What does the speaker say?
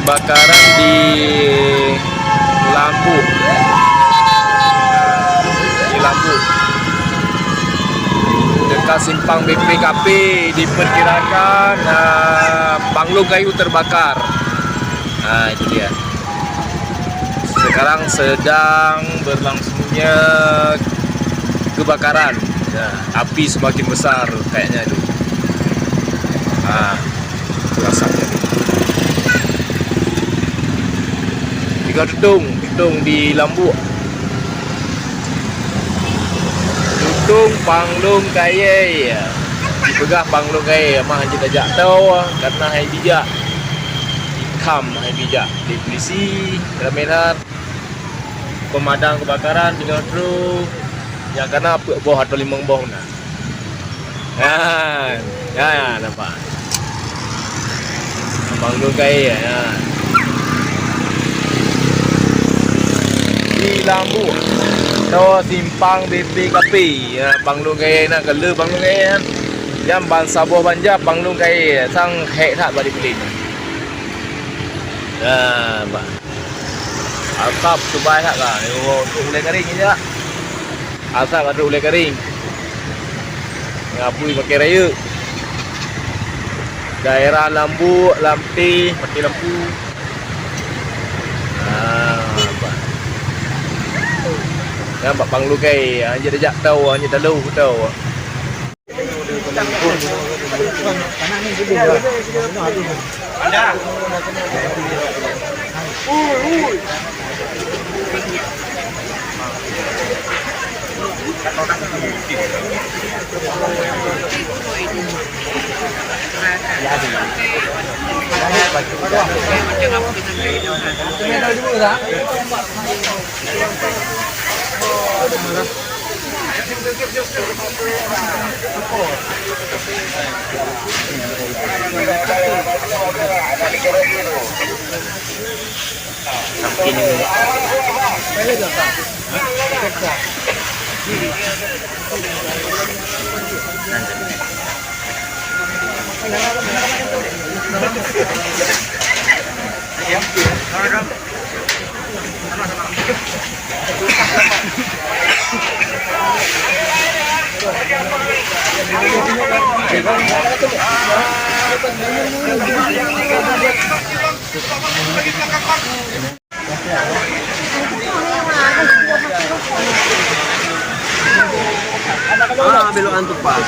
kebakaran di Lambu. Di Lambu. Dekat simpang BPKP diperkirakan Panglung Kayu terbakar. Nah, itu dia. Sekarang sedang berlangsungnya kebakaran. Nah, api semakin besar kayaknya itu. Nah, rasanya. Tiga gedung di Lambu. Gedung Panglung Kayu. Dipegah Panglung Kayu. Mah hanya tajak tahu karena hai bijak. Ikam hai bijak. Di polisi, Ramenar, pemadam kebakaran, tinggal truk. Yang kena bawah atau limang bawah nah. Ya, nampak. Panglung Kayu ya. Di Lambu. So simpang BPKP ya, Panglung Kayu nak kelu Panglung Kayu kan. Jam bangsa buah Banjar Panglung Kayu sang hek tak balik pelin. Ya, Pak. Asap tu baik tak? Untuk ulai kering je. Asap ada ulai kering. Ngapui pakai raya. Daerah Lambu, Lampi, mati lampu. Nampak Panglung Kayu, hanya dejak tahu, hanya tahu tahu. Belokan tu Pak.